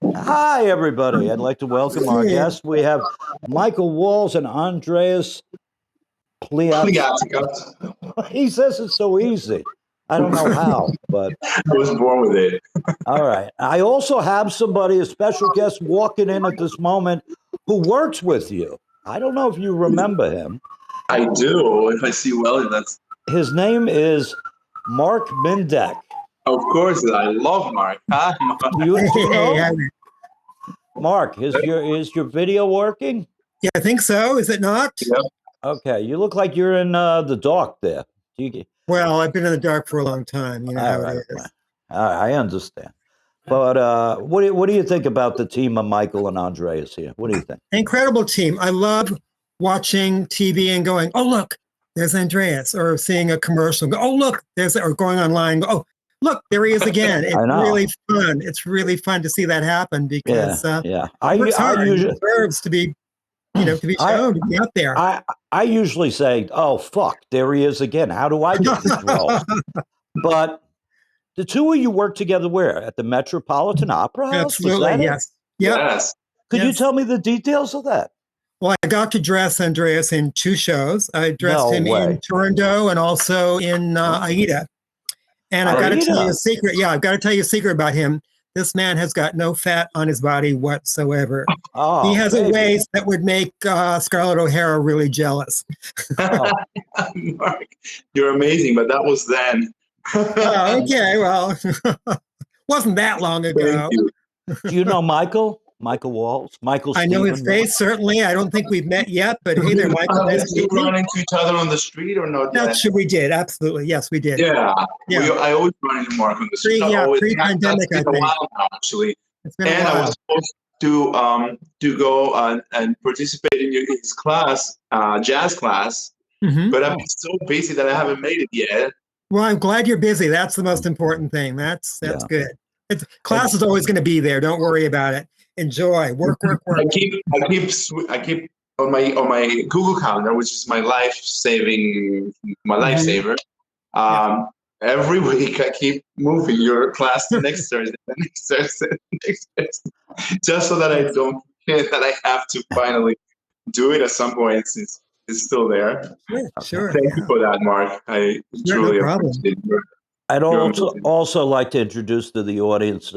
Hi, everybody. I'd like to welcome our guests. We have Michael Walls and Andreas Pliatsikas. Pliatsikas. He says it's so easy. I don't know how, but I was born with it. all right. I also have somebody, a special guest, walking in at this moment who works with you. I don't know if you remember him. I do. If I see well, that's His name is Mark Mindek. of course. I love Mark. Hi, Mark. Do you know? Mark, is your video working? Yeah, I think so. Is it not? Yep. Okay, you look like you're in the dark there. Well, I've been in the dark for a long time. You know how it is. I understand. But what do you think about the team of Michael and Andreas here? What do you think? Incredible team. I love watching TV and going, oh, look, there's Andreas, or seeing a commercial. Go, oh, look, or going online. Go, oh, look, there he is again. It's really fun. It's really fun to see that happen because I usually deserves to be, to be shown, to be out there. I usually say, oh, fuck, there he is again. How do I get this role? But the two of you work together where? At the Metropolitan Opera House? Absolutely, yes. Yep. Yes. Could you tell me the details of that? Well, I got to dress Andreas in 2 shows. I dressed him in Turandot and also in Aida. And I've got to tell you a secret. Yeah, I've got to tell you a secret about him. This man has got no fat on his body whatsoever. He has a waist that would make Scarlett O'Hara really jealous. Mark, you're amazing, but that was then. Okay, well, wasn't that long ago. Do you know Michael? Michael Walls? I know his face, certainly. I don't think we've met yet, but hey there, Michael. Did we run into each other on the street or not? We did, absolutely. Yes, we did. Yeah. I always run into Mark on the street. Pre-pandemic, I think. A while now, actually. It's been a while. I was supposed to go and participate in his class, jazz class, but I've been so busy that I haven't made it yet. Well, I'm glad you're busy. That's the most important thing. That's good. Class is always going to be there. Don't worry about it. Enjoy. Work. I keep on my Google Calendar, which is my lifesaver. Every week I keep moving your class to next Thursday, next Thursday, just so that I don't forget that I have to finally do it at some point since it's still there. Yeah, sure. Thank you for that, Mark. I truly appreciate it. I'd also like to introduce to the audience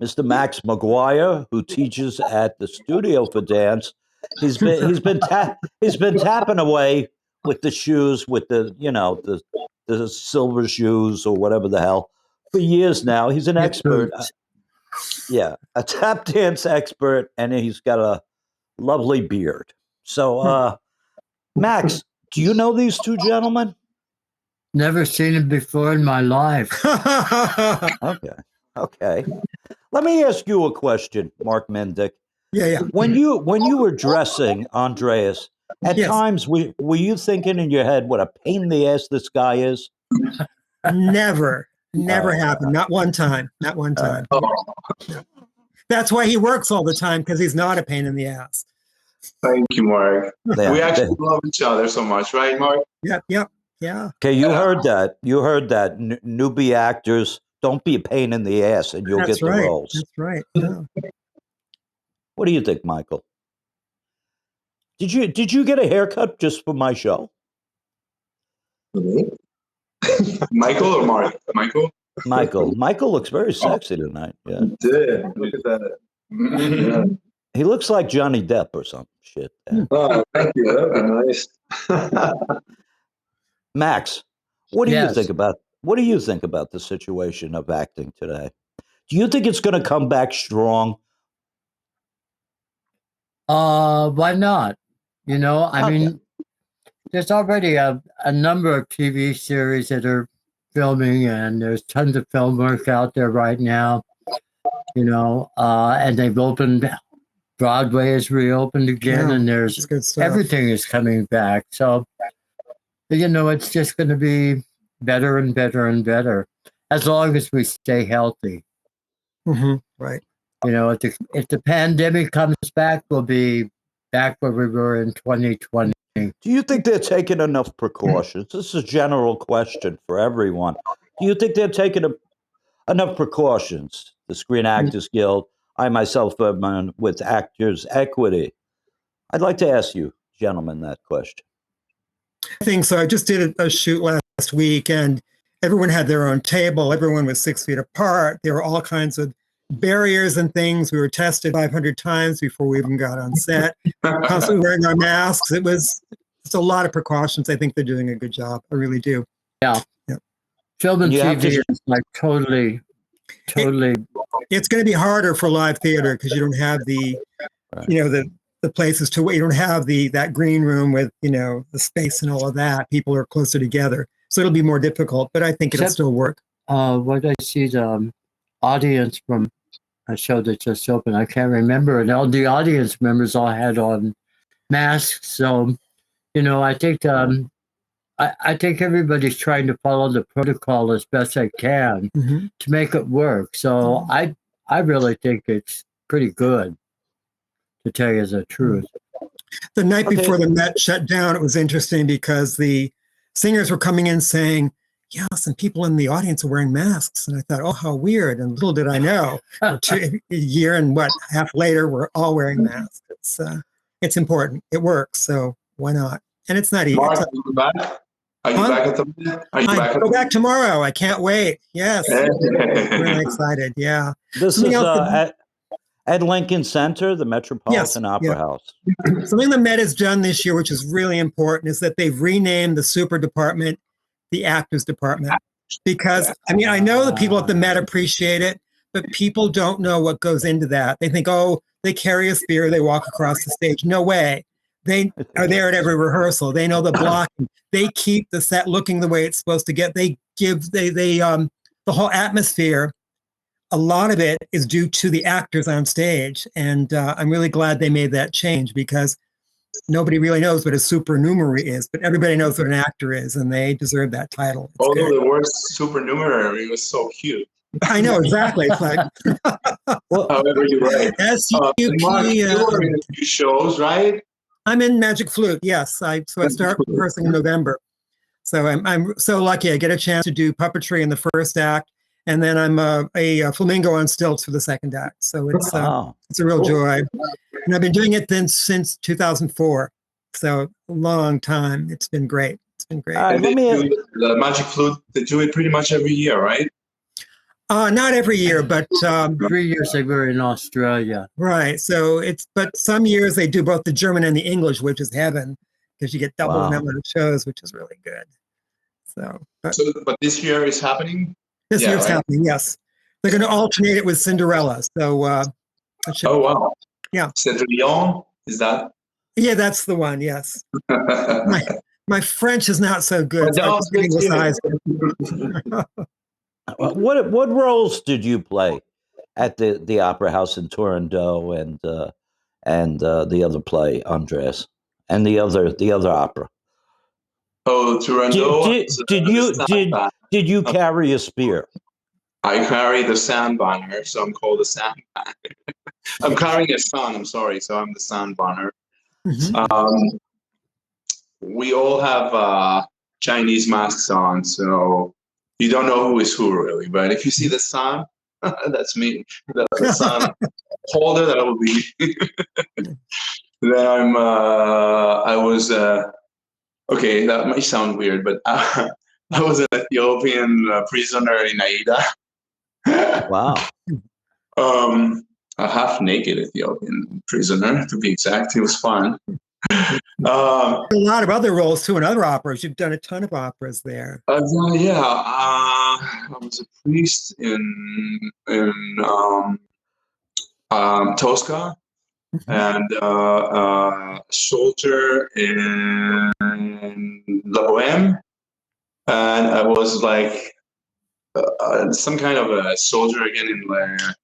Mr. Max McGuire, who teaches at the Studio for Dance. He's been tapping away with the shoes, with the silver shoes or whatever the hell, for years now. He's an expert. A tap dance expert, and he's got a lovely beard. So, Max, do you know these two gentlemen? Never seen him before in my life. Okay. Let me ask you a question, Mark Mindek. Yeah. When you were dressing Andreas, at times were you thinking in your head what a pain in the ass this guy is? Never happened. Not one time. That's why he works all the time, because he's not a pain in the ass. Thank you, Mark. We actually love each other so much, right, Mark? Yep. Yeah. Okay, you heard that. Newbie actors, don't be a pain in the ass, and you'll get the roles. That's right. Yeah. What do you think, Michael? Did you get a haircut just for my show? Michael or Mark? Michael. Michael looks very sexy tonight. Yeah. Look at that. Yeah. He looks like Johnny Depp or some shit. Yeah. Oh, thank you. That'd be nice. Max, what do you think about the situation of acting today? Do you think it's going to come back strong? Why not? I mean, there's already a number of TV series that are filming, and there's tons of film work out there right now, and they've opened, Broadway is reopened again, and there's everything is coming back. So, it's just going to be better and better and better as long as we stay healthy. Right. If the pandemic comes back, we'll be back where we were in 2020. Do you think they're taking enough precautions? This is a general question for everyone. Do you think they're taking enough precautions? The Screen Actors Guild, I myself am with Actors Equity. I'd like to ask you, gentlemen, that question. I think so. I just did a shoot last week, and everyone had their own table. Everyone was 6 feet apart. There were all kinds of barriers and things. We were tested 500 times before we even got on set. Constantly wearing our masks. It's a lot of precautions. I think they're doing a good job. I really do. Yeah. Film and TV is like totally. It's going to be harder for live theater because you don't have the places to wait. You don't have that green room with, the space and all of that. People are closer together. So it'll be more difficult, but I think it'll still work. What I see the audience from a show that just opened, I can't remember. And all the audience members all had on masks. So, I think I think everybody's trying to follow the protocol as best they can to make it work. So I really think it's pretty good, to tell you the truth. The night before the Met shut down, it was interesting because the singers were coming in saying, yes, and people in the audience are wearing masks. And I thought, oh, how weird. And little did I know, a year and half later, we're all wearing masks. It's important. It works. So why not? And it's not easy. Mark, are you back? Are you back at the Met? I go back tomorrow. I can't wait. Yes. I'm really excited. Yeah. This is at Lincoln Center, the Metropolitan Opera House. Something the Met has done this year, which is really important, is that they've renamed the super department the actors department. Because, I know the people at the Met appreciate it, but people don't know what goes into that. They think, oh, they carry a spear, they walk across the stage. No way. They are there at every rehearsal. They know the blocking. They keep the set looking the way it's supposed to get. The whole atmosphere, a lot of it is due to the actors on stage. And I'm really glad they made that change because nobody really knows what a supernumerary is, but everybody knows what an actor is, and they deserve that title. Although the word supernumerary was so cute. I know, exactly. It's like, however you write. S-U-P. Mark, you were in a few shows, right? I'm in Magic Flute, yes. I start rehearsing in November. So I'm so lucky. I get a chance to do puppetry in the first act, and then I'm a flamingo on stilts for the second act. So it's a real joy. And I've been doing it since 2004. So a long time. It's been great. It's been great. The Magic Flute, they do it pretty much every year, right? Not every year, but 3 years they were in Australia. Right. So but some years they do both the German and the English, which is heaven, because you get double the number of shows, which is really good. But this year is happening? This year's happening, yes. They're going to alternate it with Cinderella. So wow. Yeah. Cendrillon, is that? Yeah, that's the one, yes. my French is not so good. So What roles did you play at the Opera House in Toronto and the other play, Andreas, and the other opera? Oh, Toronto. Did you carry a spear? I carry the sand banner, so I'm called the sand banner. I'm carrying a sun. I'm sorry, so I'm the sand banner. We all have Chinese masks on, so you don't know who is who really, but if you see the sun, that's me. The sun holder, that will be. Then I was okay. That might sound weird, but I was an Ethiopian prisoner in Aida. Wow. A half-naked Ethiopian prisoner, to be exact. It was fun. A lot of other roles too in other operas. You've done a ton of operas there. I was a priest in Tosca, and a soldier in La Boheme, and I was like some kind of a soldier again in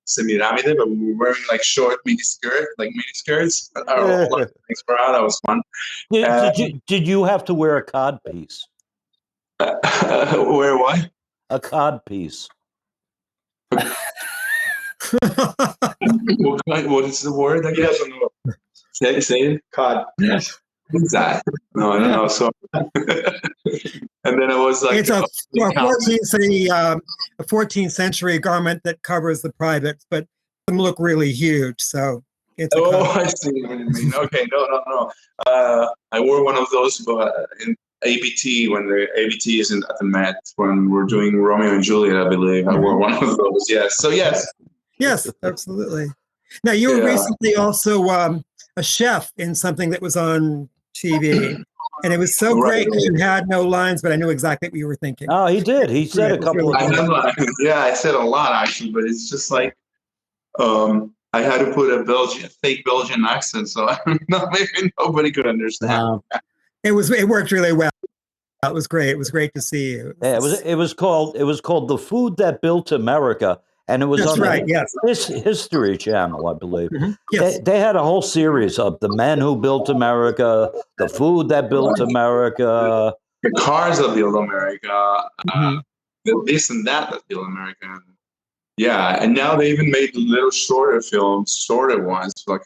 Semiramide, but we were wearing like short mini skirts. That was fun. Did you have to wear a cod piece? Wear what? A cod piece. What is the word? I guess. Say it. Cod. What's that? No, I don't know. So, and then it was like it's a 14th century garment that covers the privates, but them look really huge. So it's I see what you mean. Okay, no. I wore one of those in ABT when the ABT is at the Met when we're doing Romeo and Juliet, I believe. I wore one of those. Yes. So yes. Yes, absolutely. Now you were recently also a chef in something that was on TV. And it was so great because you had no lines, but I knew exactly what you were thinking. Oh, he did. He said a couple of times. Yeah, I said a lot actually, but it's just like I had to put a fake Belgian accent, so maybe nobody could understand. It worked really well. It was great. It was great to see you. It was called The Food That Built America, and it was on this History Channel, I believe. Mm-hmm. Yes. They had a whole series of the men who built America, the food that built America, the cars that built America, this and that built America. Yeah, and now they even made little shorter ones, like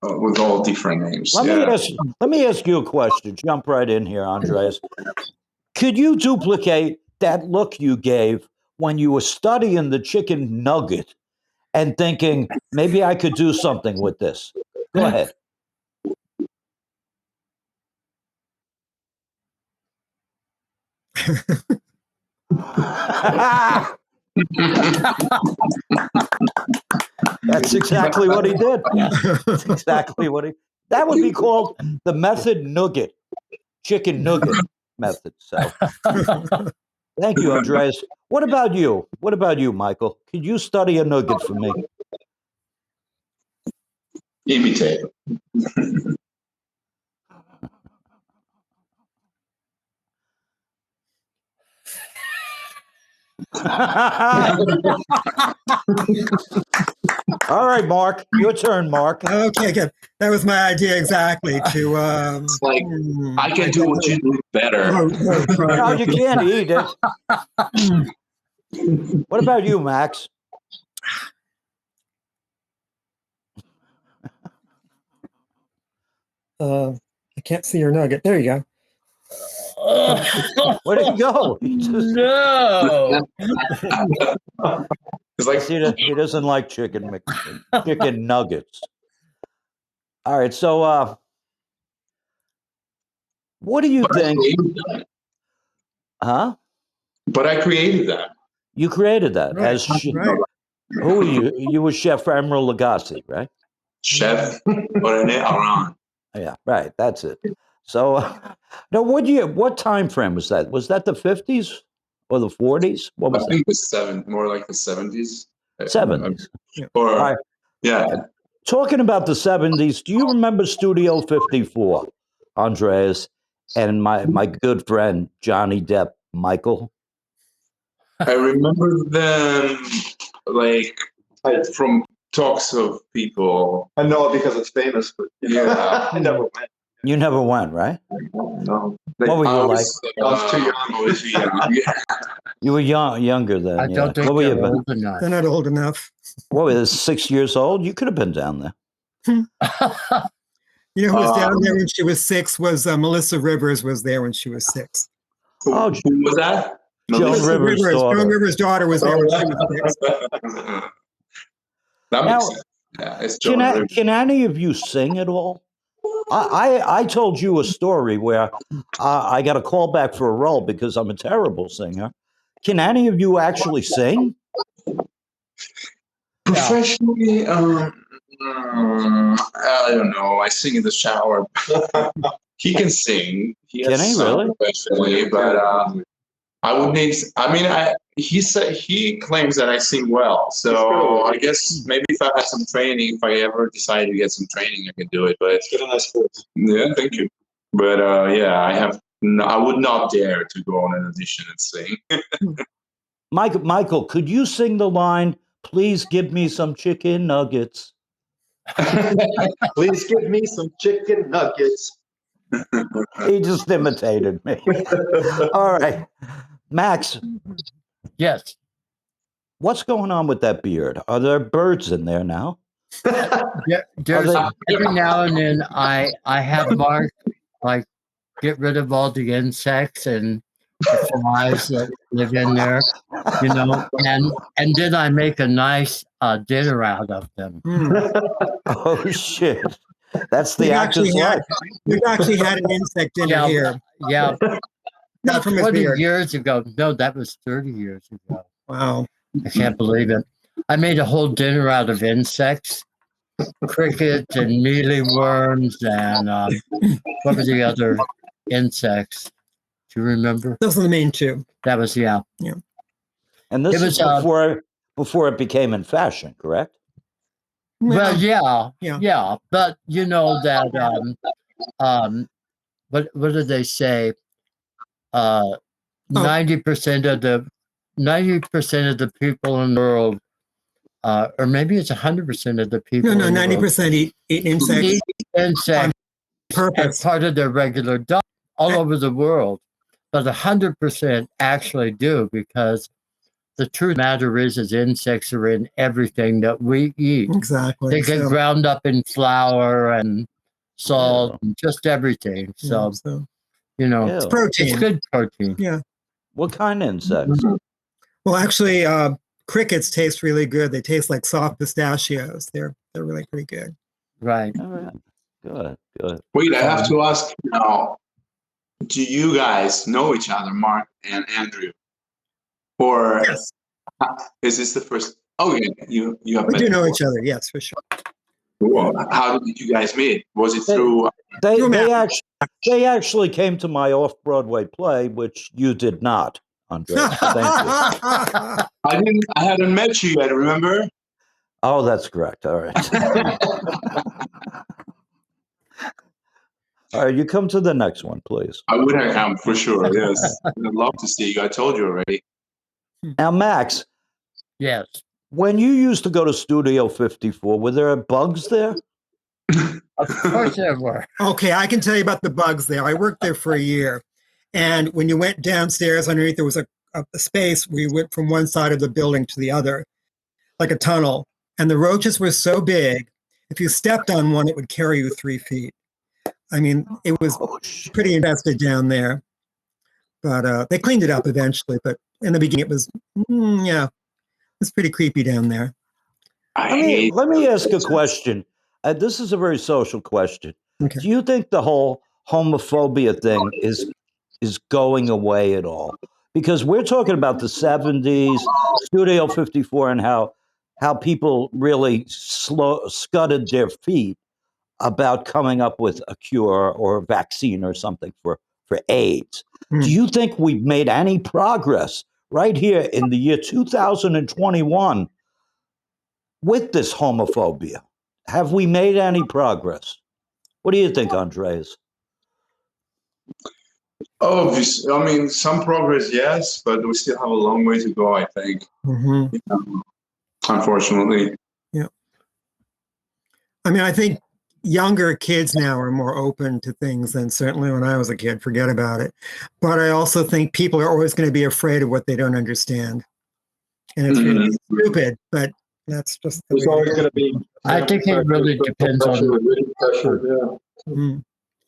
with all different names. Let me ask you a question. Jump right in here, Andreas. Could you duplicate that look you gave when you were studying the chicken nugget and thinking, maybe I could do something with this? Go ahead. That's exactly what he did. That's exactly what that would be called the method nugget, chicken nugget method. So thank you, Andreas. What about you? What about you, Michael? Could you study a nugget for me? Imitate. All right, Mark, your turn, Mark. Okay, good. That was my idea exactly. To it's like I can do what you do better. No, you can't eat it. What about you, Max? I can't see your nugget. There you go. Where did he go? No. It's like he doesn't like chicken nuggets. All right, so what do you think? Huh? But I created that. You created that as right. Who are you? You were Chef Emeril Lagasse, right? Chef René Aran. Yeah, right. That's it. So, now, what time frame was that? Was that the 50s or the 40s? What was I think it was more like the 70s. 70s. Or right. Yeah. Talking about the 70s, do you remember Studio 54, Andreas, and my good friend Johnny Depp, Michael? I remember them like from talks of people. I know it because it's famous, but yeah, I never went. You never went, right? No. What were you like? I was too young. I was too young. Yeah. You were younger then. I don't think they're old enough. They're not old enough. What was 6 years old? You could have been down there. You know who was down there when she was 6 was Melissa Rivers was there when she was 6. Who was that? Joan Rivers' daughter. Joan Rivers' daughter was there when she was 6. That makes sense. Yeah, it's Joan Rivers. Can any of you sing at all? I told you a story where I got a call back for a role because I'm a terrible singer. Can any of you actually sing? Professionally, I don't know. I sing in the shower. He can sing. Can he really? Professionally, but I would need. I mean, he claims that I sing well. So I guess maybe if I had some training, if I ever decided to get some training, I could do it. But it's got a nice voice. Yeah, thank you. But I would not dare to go on an audition and sing. Michael, could you sing the line, "Please give me some chicken nuggets"? Please give me some chicken nuggets. He just imitated me. All right. Max. Yes. What's going on with that beard? Are there birds in there now? Yeah, there's every now and then I have Mark like get rid of all the insects and the flies that live in there, you know, and then I make a nice dinner out of them. Oh shit! That's the actor's life. We've actually had an insect dinner here. Yeah, Not from 20 beard. years ago. No, that was 30 years ago. Wow. I can't believe it. I made a whole dinner out of insects, crickets and mealyworms, and what were the other insects? Do you remember? Those are the main two. That was, yeah. And this is before it became in fashion, correct? Well, yeah. But you know that what did they say? 90% of the people in the world, or maybe it's 100% of the people. No, 90% eat insects. Eat insects on purpose. as part of their regular diet all over the world, but 100% actually do, because the truth of the matter is insects are in everything that we eat. Exactly. They get ground up in flour and salt and just everything. So you know, it's protein. It's good protein. Yeah. What kind of insects? Well, actually, crickets taste really good. They taste like soft pistachios. They're really pretty good. Right. All right. Good. Wait, I have to ask now. Do you guys know each other, Mark and Andrew? Or yes. Is this the first? Oh, yeah, you have. We do know each other. Yes, for sure. Well, how did you guys meet? Was it through? They actually came to my off-Broadway play, which you did not, Andreas. Thank you. I hadn't met you yet. Remember? Oh, that's correct. All right. All right, you come to the next one, please. I would have come for sure. Yes, I'd love to see you. I told you already. Now, Max. Yes. When you used to go to Studio 54, were there bugs there? Of course there were. Okay, I can tell you about the bugs there. I worked there for a year. And when you went downstairs underneath, there was a space where you went from one side of the building to the other, like a tunnel. And the roaches were so big, if you stepped on one, it would carry you 3 feet. I mean, it was pretty infested down there. But they cleaned it up eventually. But in the beginning, it was, it's pretty creepy down there. Let me ask a question. This is a very social question. Okay. Do you think the whole homophobia thing is going away at all? Because we're talking about the 70s, Studio 54, and how people really scudded their feet about coming up with a cure or a vaccine or something for AIDS. Do you think we've made any progress right here in the year 2021 with this homophobia? Have we made any progress? What do you think, Andreas? Obviously, I mean, some progress, yes, but we still have a long way to go, I think. Unfortunately. Yeah. I mean, I think younger kids now are more open to things than certainly when I was a kid. Forget about it. But I also think people are always going to be afraid of what they don't understand. And it's really stupid, but that's just the There's always going to be. I think it really depends on.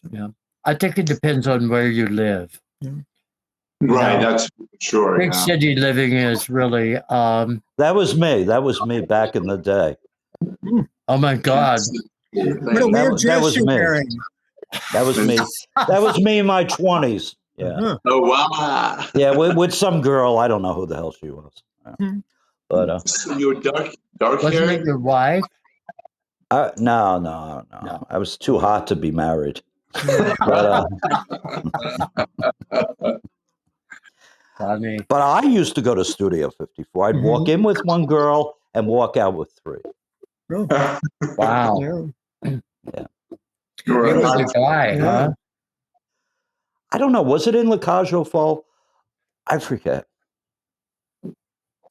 Yeah. I think it depends on where you live. Yeah. Right, that's sure. Big city living is really. That was me. That was me back in the day. Oh my God. What a weird dress you're wearing. That was me. That was me in my 20s. Yeah. Oh wow. Yeah, with some girl. I don't know who the hell she was. But so you're dark Wasn't hair. it your wife? No. I was too hot to be married. But I used to go to Studio 54. I'd walk in with one girl and walk out with 3. Wow. Yeah. You're a guy, huh? I don't know. Was it in La Cage aux Folles? I forget.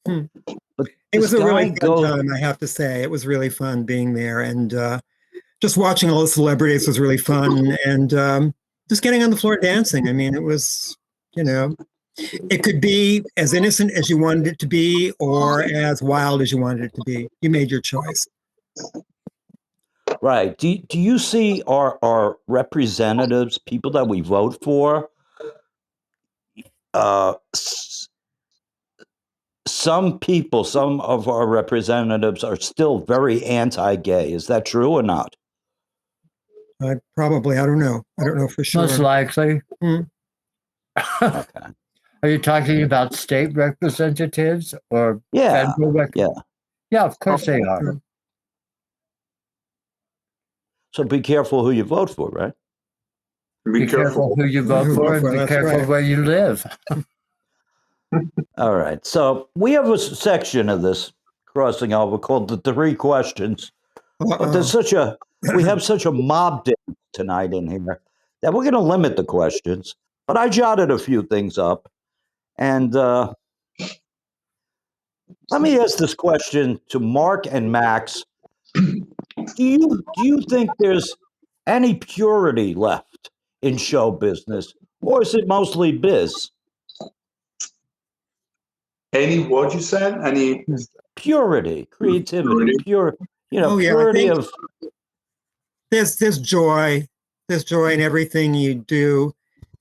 But it was a really fun time, I have to say. It was really fun being there. And just watching all the celebrities was really fun. And just getting on the floor dancing. I mean, it was, it could be as innocent as you wanted it to be or as wild as you wanted it to be. You made your choice. Right. Do you see our representatives, people that we vote for, some people, some of our representatives are still very anti-gay. Is that true or not? I don't know. I don't know for sure. Most likely. Okay. Are you talking about state representatives or Yeah. federal representatives? Yeah, of course they are. So be careful who you vote for, right? Be careful who you vote for, and be careful where you live. All right. So we have a section of this crossing over called the 3 questions. But there's we have such a mob dance tonight in here that we're going to limit the questions. But I jotted a few things up. And let me ask this question to Mark and Max. Do you think there's any purity left in show business, or is it mostly biz? Any what you said? Any purity, creativity, purity of. There's joy. There's joy in everything you do,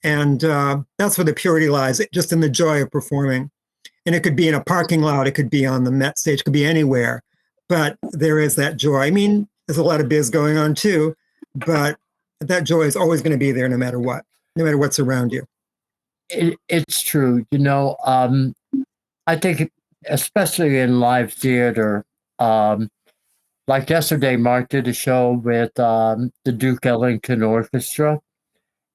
and that's where the purity lies. Just in the joy of performing, and it could be in a parking lot, it could be on the Met stage, it could be anywhere, but there is that joy. I mean, there's a lot of biz going on too, but that joy is always going to be there, no matter what, no matter what's around you. It's true, I think, especially in live theater, like yesterday, Mark did a show with the Duke Ellington Orchestra,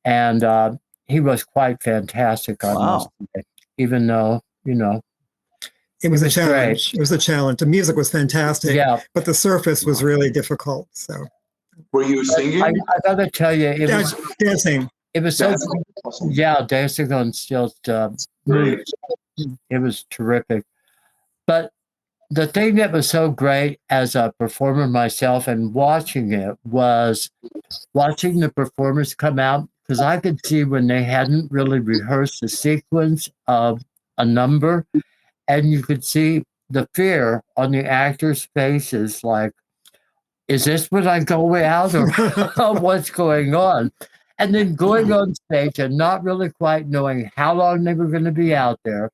and he was quite fantastic on this, even though, it was a challenge. Great. It was a challenge. The music was fantastic, but the surface was really difficult. So, were you singing? I gotta tell you, it was dancing. It was so, awesome. Dancing on stilt. It was terrific. But the thing that was so great as a performer myself and watching it was watching the performers come out, because I could see when they hadn't really rehearsed the sequence of a number, and you could see the fear on the actors' faces, like, is this when I go out, or what's going on? And then going on stage and not really quite knowing how long they were going to be out there,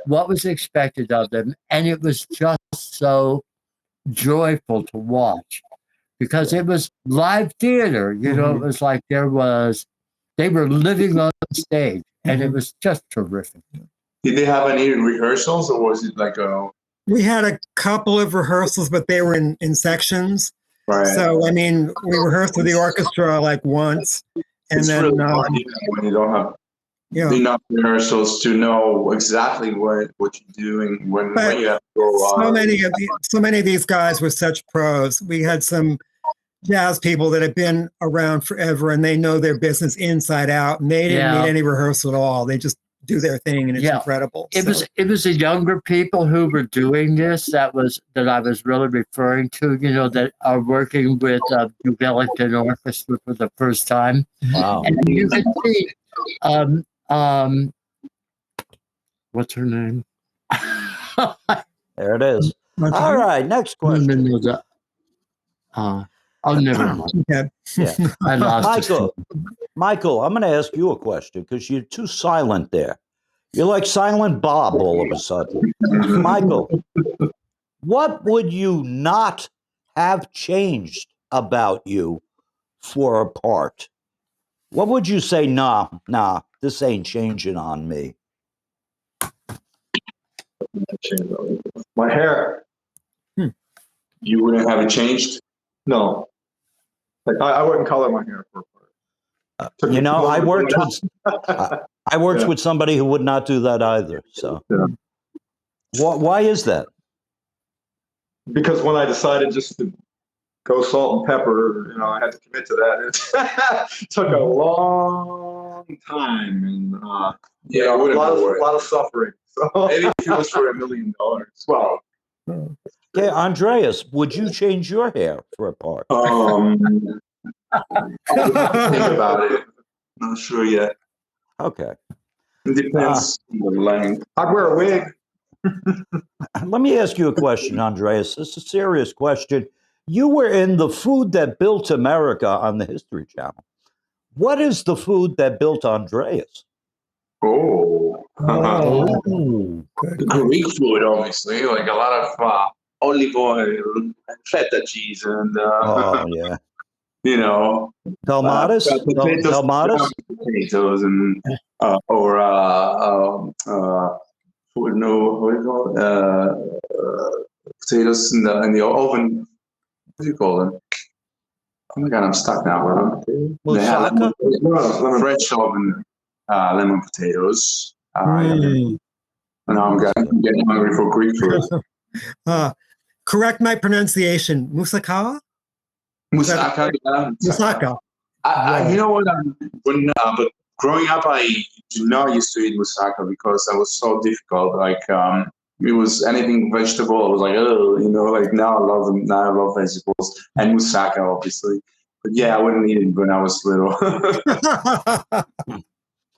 what was expected of them. And it was just so joyful to watch, because it was live theater. It was like they were living on stage, and it was just terrific. Did they have any rehearsals, or was it like We had a couple of rehearsals, but they were in sections. Right. So, I mean, we rehearsed with the orchestra like once. And it's then really hard when you don't have enough rehearsals to know exactly what you're doing when you have to go on. So many of these guys were such pros. We had some jazz people that have been around forever, and they know their business inside out, and they didn't need any rehearsal at all. They just do their thing, and it's incredible. It was the younger people who were doing this that I was really referring to, that are working with Duke Ellington Orchestra for the first time. Wow. And you could see what's her name? There it is. All right, next question. I'll never mind. Yeah. I lost Michael, I'm going to ask you a question because you're too silent there. You're like Silent Bob all of a sudden. Michael, what would you not have changed about you for a part? What would you say, nah, this ain't changing on me? My hair. You wouldn't have it changed? No. Like I wouldn't color my hair for a part. I worked with somebody who would not do that either. So, why is that? Because when I decided just to go salt and pepper, I had to commit to that. It took a long time, and a lot of suffering. So maybe if it was for $1 million. Well. Okay, Andreas, would you change your hair for a part? Think about it. Not sure yet. Okay. It depends on the length. I'd wear a wig. Let me ask you a question, Andreas. This is a serious question. You were in The Food That Built America on the History Channel. What is the food that built Andreas? Oh. Greek food, obviously, like a lot of olive oil, and feta cheese, and Oh yeah. you know, Tomatis, potatoes, and what do you call it? Potatoes in the oven. What do you call them? Oh my god, I'm stuck now. Moussaka? Fresh oven lemon potatoes. And now I'm getting hungry for Greek food. Correct my pronunciation. Moussaka? Moussaka. Moussaka. You know what? But growing up, I did not used to eat moussaka because that was so difficult. Like, it was anything vegetable. I was like, oh, like now I love them. Now I love vegetables and moussaka, obviously. But yeah, I wouldn't eat it when I was little.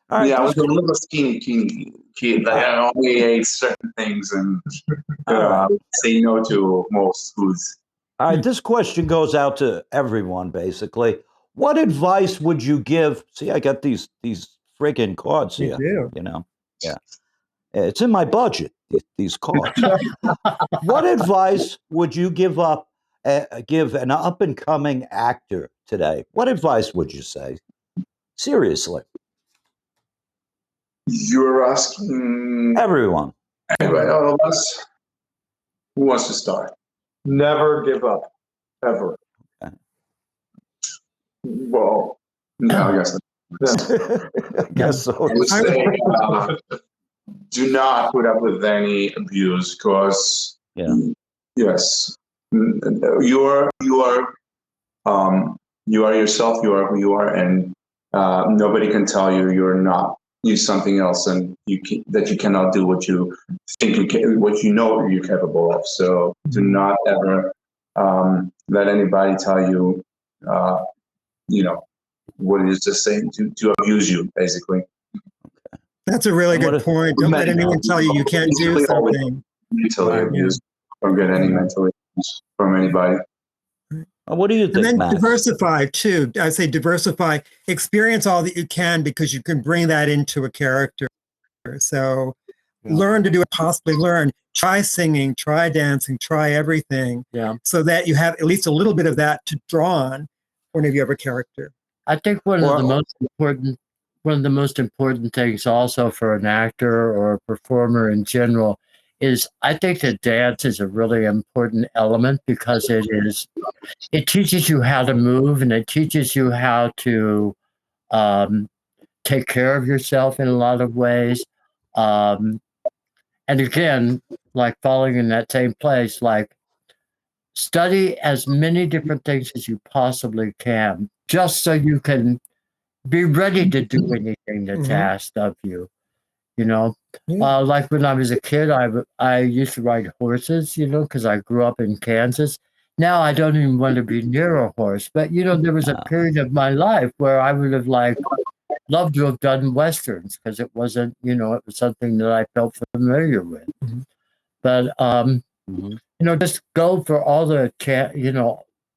Right, I was a little skinny kid. Like, I only ate certain things and say no to most foods. All right, this question goes out to everyone, basically. What advice would you give? See, I got these friggin' cards here. You do. Yeah. It's in my budget, these cards. What advice would you give an up-and-coming actor today? What advice would you say? Seriously. You're asking everyone. Anybody, all of us. Who wants to start? Never give up, ever. Okay. Well, no, I guess. I guess so. I would say, do not put up with any abuse, because yes, you are yourself. You are who you are, and nobody can tell you you're not. You something else, and that you cannot do what you think you can, what you know you're capable of. So do not ever let anybody tell you, what it is just saying to abuse you, basically. That's a really good point. Don't let anyone tell you can't do something. Mentally abused. Don't get any mental abuse from anybody. What do you think, And then Matt? diversify too. I say diversify. Experience all that you can, because you can bring that into a character. So learn to do it, possibly learn. Try singing, try dancing, try everything. So that you have at least a little bit of that to draw on whenever you have a character. I think one of the most important things also for an actor or a performer in general is, I think that dance is a really important element, because it teaches you how to move, and it teaches you how to take care of yourself in a lot of ways. And again, like following in that same place, like study as many different things as you possibly can, just so you can be ready to do anything that's asked of you. Like when I was a kid, I used to ride horses, because I grew up in Kansas. Now I don't even want to be near a horse. But, there was a period of my life where I would have loved to have done Westerns, because it wasn't, it was something that I felt familiar with. But, just go for all the,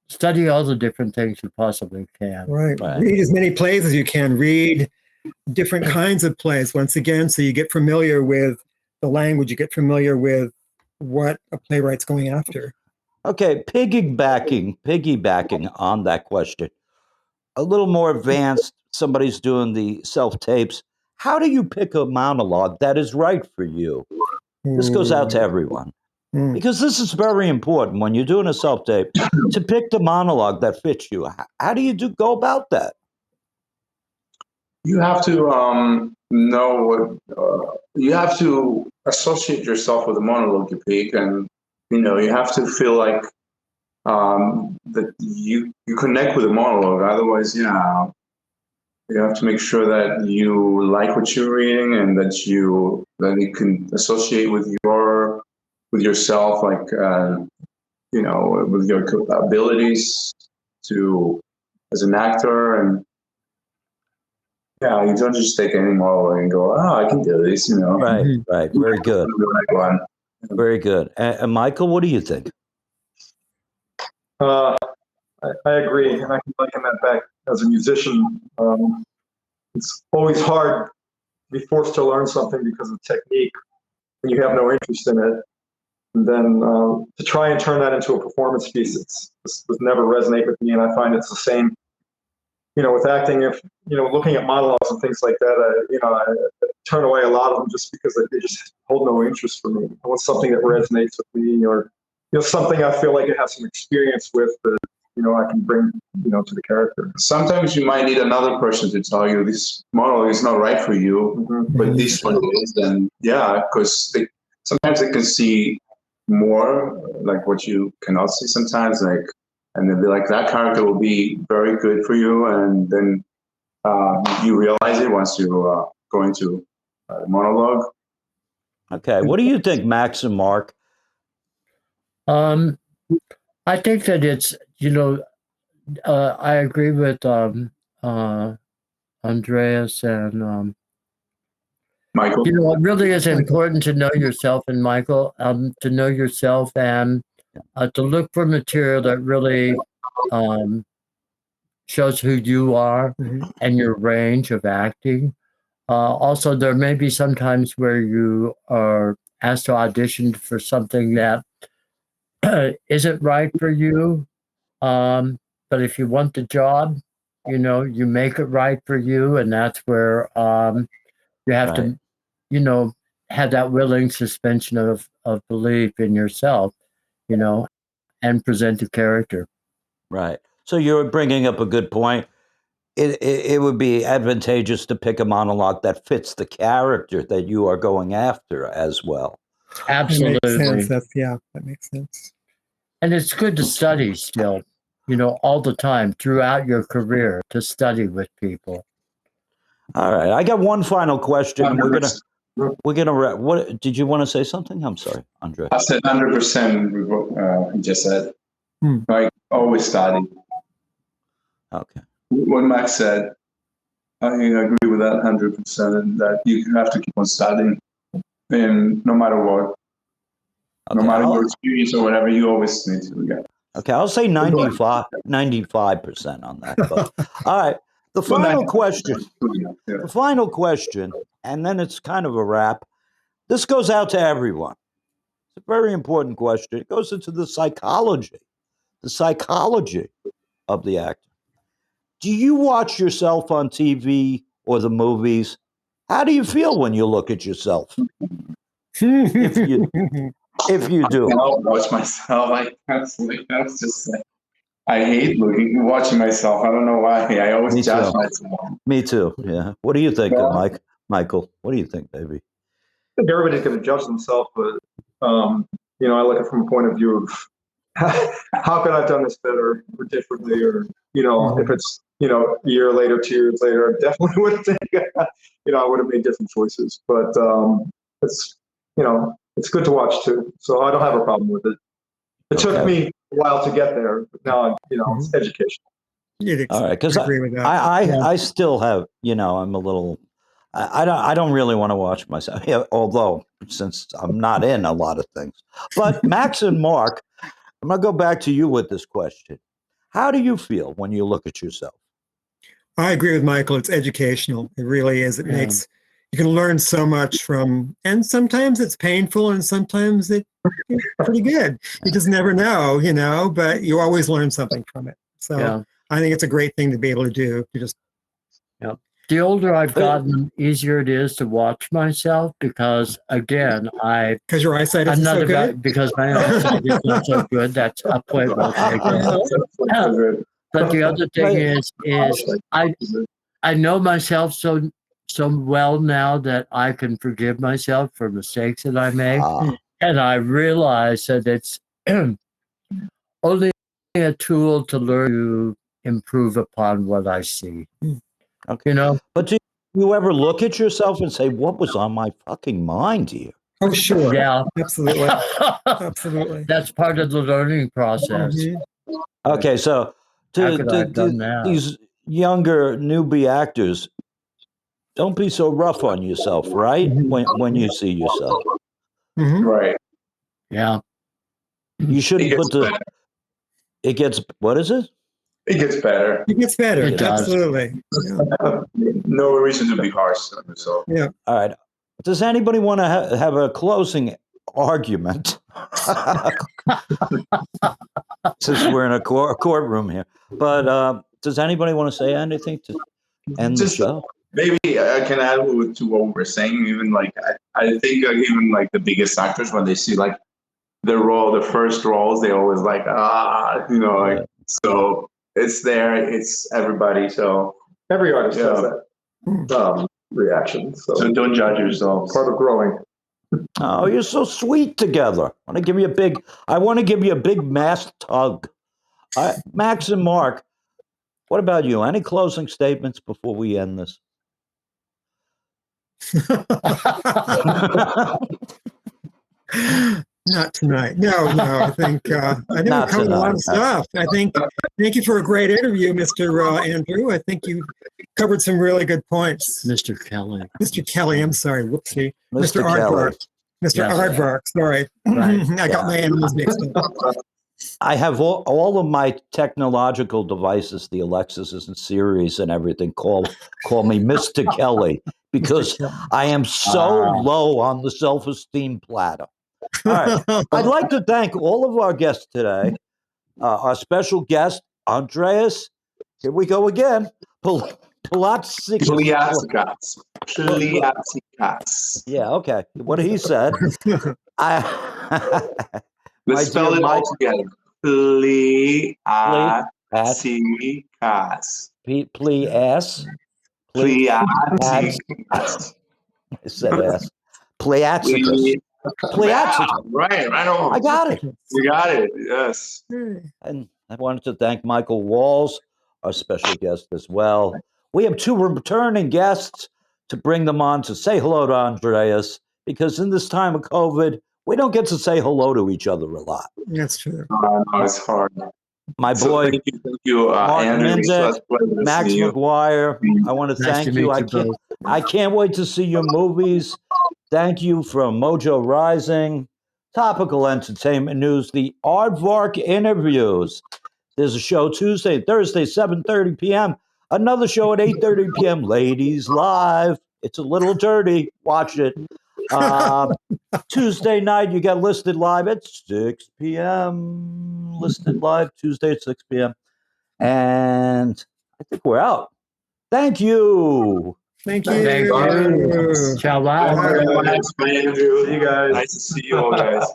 study all the different things you possibly can. Right. Read as many plays as you can. Read different kinds of plays, once again, so you get familiar with the language, you get familiar with what a playwright's going after. Okay, piggybacking on that question, a little more advanced, somebody's doing the self-tapes. How do you pick a monologue that is right for you? This goes out to everyone, because this is very important when you're doing a self-tape, to pick the monologue that fits you. How do you go about that? You have to know what you have to associate yourself with the monologue you pick, and you have to feel like that you connect with the monologue. Otherwise, you have to make sure that you like what you're reading, and that you can associate with yourself, like with your abilities as an actor. And you don't just take any monologue and go, I can do this, Right. Very good. Very good. And Michael, what do you think? I agree, and I can liken that back as a musician. It's always hard be forced to learn something because of technique when you have no interest in it. And then to try and turn that into a performance piece, this would never resonate with me. And I find it's the same, with acting. If, looking at monologues and things like that, I turn away a lot of them just because they just hold no interest for me. I want something that resonates with me, or, something I feel like I have some experience with that, I can bring, to the character. Sometimes you might need another person to tell you this monologue is not right for you, but this one is. And yeah, because sometimes they can see more, like what you cannot see sometimes, and they'll be like, that character will be very good for you. And then you realize it once you go into the monologue. Okay. What do you think, Max and Mark? I think that it's, I agree with Andreas and Michael. It really is important to know yourself, and Michael, to know yourself and to look for material that really shows who you are and your range of acting. Also, there may be some times where you are asked to audition for something that isn't right for you. But if you want the job, you make it right for you. And that's where you have to, have that willing suspension of belief in yourself, and present the character. Right. So you're bringing up a good point. It would be advantageous to pick a monologue that fits the character that you are going after as well. Absolutely. That makes sense. That makes sense. And it's good to study still, all the time throughout your career, to study with people. All right. I got one final question. We're gonna. What did you want to say? Something? I'm sorry, Andre. I said 100%. He just said, like, always study. Okay. What Max said, I agree with that 100%, and that you have to keep on studying, and no matter what, no matter your experience or whatever, you always need to get. Okay, I'll say 95% on that. But, all right. The final question. The final question, and then it's kind of a wrap. This goes out to everyone. It's a very important question. It goes into the psychology of the actor. Do you watch yourself on TV or the movies? How do you feel when you look at yourself? If you do. I don't watch myself. I was just like, I hate watching myself. I don't know why. I always judge myself. Me too. Yeah. What do you think, Michael? What do you think, baby? I think everybody's going to judge themselves, but I look at it from a point of view of how could I have done this better or differently, or if it's a year later, 2 years later, I definitely would think I would have made different choices. But it's it's good to watch too, so I don't have a problem with it. It took me a while to get there, but now it's educational. All right, because I still have I'm a little. I don't really want to watch myself, although since I'm not in a lot of things. But Max and Mark, I'm going to go back to you with this question. How do you feel when you look at yourself? I agree with Michael. It's educational. It really is. It makes you can learn so much from, and sometimes it's painful, and sometimes it's pretty good. You just never know, but you always learn something from it. So I think it's a great thing to be able to do. The older I've gotten, easier it is to watch myself because, again, because your eyesight isn't so good? Because my eyesight is not so good. That's a point well taken. But the other thing is I know myself so well now that I can forgive myself for mistakes that I make. And I realize that it's only a tool to learn to improve upon what I see. Okay. But do you ever look at yourself and say, what was on my fucking mind here? Oh, sure. Yeah. Absolutely. Absolutely. That's part of the learning process. Okay, so to these younger newbie actors, don't be so rough on yourself, right? When you see yourself. Right. Yeah. You shouldn't put it gets, what is it? It gets better. It gets better. It does. Absolutely. Yeah. No reason to be harsh. So Yeah. All right. Does anybody want to have a closing argument? Since we're in a courtroom here. But does anybody want to say anything to end the show? Maybe I can add to what we were saying. Even like I think even like the biggest actors, when they see like the first roles, they always like like so it's there, it's everybody. So every artist has that reaction. So don't judge yourself. Part of growing. Oh, you're so sweet together. I want to give you a big mass hug. Max and Mark, what about you? Any closing statements before we end this? Not tonight. No. I think we covered a lot of stuff. Thank you for a great interview, Mr. Andrew. I think you covered some really good points. Mr. Kelly, I'm sorry. Whoopsie. Mr. Aardvark. Mr. Aardvark. Sorry. Right. I got my animals mixed up. I have all of my technological devices, the Alexis and Siri's and everything, call me Mr. Kelly because I am so low on the self-esteem platter. All right. I'd like to thank all of our guests today. Our special guest, Andreas, here we go again, Pliatsikas. Yeah, okay. What he said. Let's spell it all together. Pliatsikas. Pliatsikas. I said ass. Pliatsikas. Right on. I got it. You got it. Yes. And I wanted to thank Michael Walls, our special guest as well. We have 2 returning guests to bring them on to say hello to Andreas, because in this time of COVID, we don't get to say hello to each other a lot. That's true. It's hard. My boy, thank you, Mark Andrew. Mindek, Max McGuire. I want to thank you. I can't wait to see your movies. Thank you from Mojo Rising, Topical Entertainment News, the Aardvark Interviews. There's a show Tuesday, Thursday, 7:30 p.m. Another show at 8:30 p.m. Ladies Live. It's a little dirty. Watch it. Tuesday night, you got Listed Live at 6 p.m. Listed Live, Tuesday at 6 p.m. And I think we're out. Thank you. Thank you. Thank you. Ciao. Bye, Andrew. See you guys. Nice to see you all, guys.